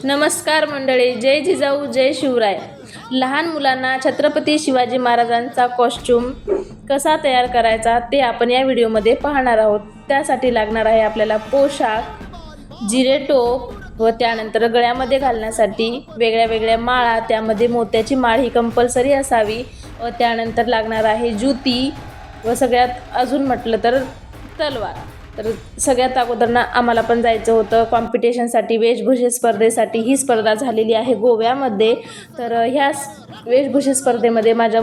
नमस्कार मंडळी, जय जिजाऊ जय शिवराय. लहान मुलांना छत्रपती शिवाजी महाराजांचा कॉस्ट्यूम कसा तयार करायचा ते आपण या व्हिडिओमध्ये पाहणार आहोत. त्यासाठी लागणार आहे आपल्याला पोशाख, जिरे टोप व त्यानंतर गळ्यामध्ये घालण्यासाठी वेगळ्या वेगळ्या माळा, त्यामध्ये मोत्याची माळ ही कंपल्सरी असावी व त्यानंतर लागणार आहे जुती व सगळ्यात अजून म्हटलं तर तलवार. तर सगळ्यात अगोदर ना आम्हाला पण जायचं होतं कॉम्पिटिशनसाठी, वेशभूषे स्पर्धेसाठी. ही स्पर्धा झालेली आहे गोव्यामध्ये. तर ह्या वेशभूषे स्पर्धेमध्ये माझ्या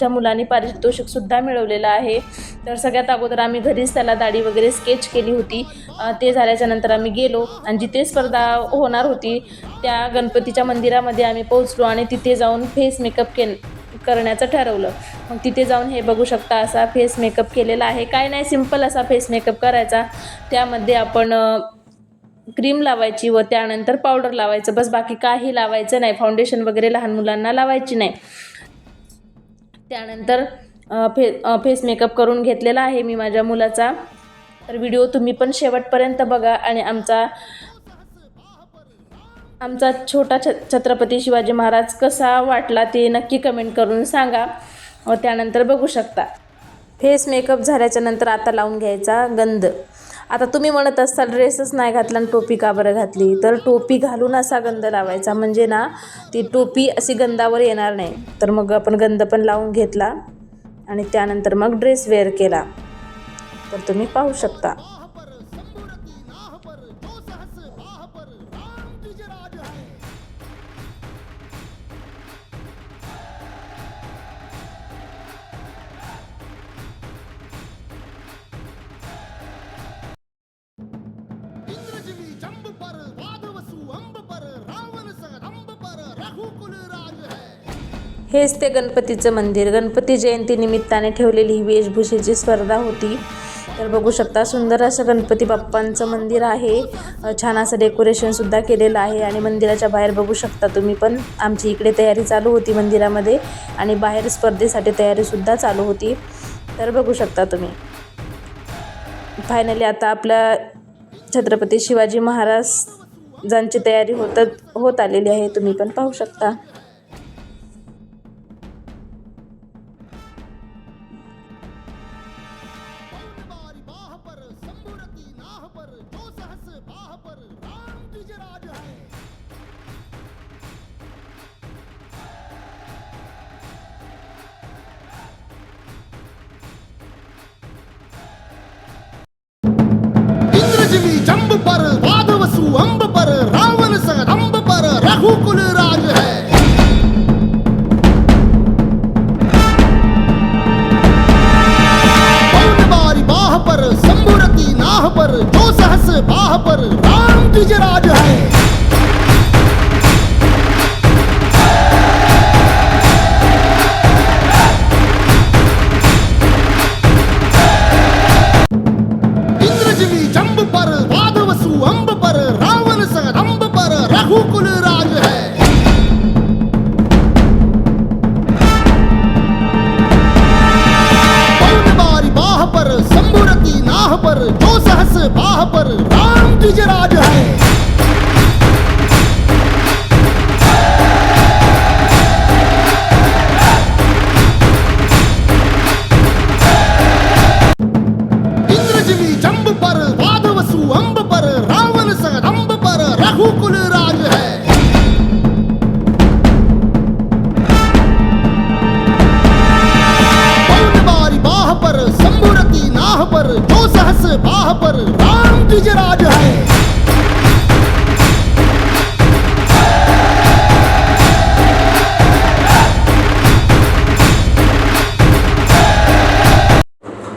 मुलांनी पारितोषिकसुद्धा मिळवलेलं आहे. तर सगळ्यात अगोदर आम्ही घरीच त्याला दाढी वगैरे स्केच केली होती. ते झाल्याच्या नंतर आम्ही गेलो आणि जिथे स्पर्धा होणार होती त्या गणपतीच्या मंदिरामध्ये आम्ही पोहोचलो आणि तिथे जाऊन फेस मेकअप करण्याचं ठरवलं. मग तिथे जाऊन हे बघू शकता, असा फेस मेकअप केलेला आहे. काय नाही, सिंपल असा फेस मेकअप करायचा. त्यामध्ये आपण क्रीम लावायची व त्यानंतर पावडर लावायचं, बस. बाकी काही लावायचं नाही. फाउंडेशन वगैरे लहान मुलांना लावायची नाही. त्यानंतर फेस मेकअप करून घेतलेला आहे मी माझ्या मुलाचा. तर व्हिडिओ तुम्ही पण शेवटपर्यंत बघा आणि आमचा छोटा छत्रपती शिवाजी महाराज कसा वाटला ते नक्की कमेंट करून सांगा व त्यानंतर बघू शकता. फेस मेकअप झाल्याच्या नंतर आता लावून घ्यायचा गंध. आता तुम्ही म्हणत असाल ड्रेसच नाही घातला आणि टोपी का बरं घातली, तर टोपी घालून असा गंध लावायचा, म्हणजे ना ती टोपी अशी गंधावर येणार नाही. तर मग आपण गंध पण लावून घेतला आणि त्यानंतर मग ड्रेस वेअर केला. तर तुम्ही पाहू शकता. हेच ते गणपतीचं मंदिर. गणपती जयंती निमित्ताने ठेवलेली ही वेशभूषेची स्पर्धा होती. तर बघू शकता, सुंदर असं गणपती बाप्पांचं मंदिर आहे. छान असं डेकोरेशनसुद्धा केलेलं आहे आणि मंदिराच्या बाहेर बघू शकता तुम्ही पण, आमची इकडे तयारी चालू होती मंदिरामध्ये आणि बाहेर स्पर्धेसाठी तयारीसुद्धा चालू होती. तर बघू शकता तुम्ही. फायनली आता आपल्या छत्रपती शिवाजी महाराजांची तयारी होत आलेली आहे. तुम्ही पण पाहू शकता. जंब पर वादवसु अंब पर रावण सगदंब पर रघुकुल राज है। पौन बारी बाह पर संबुरती नाह पर जो सहस बाह पर राम द्विज राज है। अंब पर रावण सगदंब पर रघुकुल राज है। पौन बारी बाह पर संबुरती नाह पर जो सहस बाह पर राम द्विज राज है। इंद्रजिमी जंब पर वादवसु अंब पर रावण सगदंब पर रघुकुल राज है। पौन बारी बाह पर संबुरती नाह पर जो सहस बाह पर राम द्विज राज है।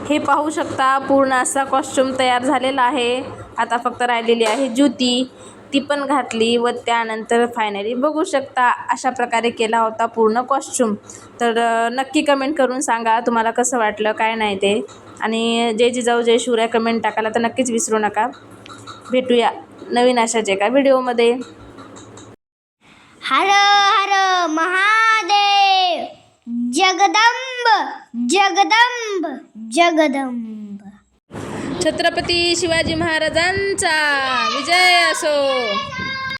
हे पाहू शकता, पूर्ण असा कॉस्ट्यूम तयार झालेला आहे. आता फक्त राहिलेली आहे ज्युती, ती पण घातली व त्यानंतर फायनली बघू शकता अशा प्रकारे केला होता पूर्ण कॉस्ट्यूम. तर नक्की कमेंट करून सांगा तुम्हाला कसं वाटलं काय नाही ते. आणि जय जिजाऊ जय शिवराय कमेंट टाकायला तर नक्कीच विसरू नका. भेटूया नवीन अशाच एका व्हिडिओमध्ये. हर हर महादेव. जगदंब जगदंब जगदंब. छत्रपती शिवाजी महाराजांचा विजय असो.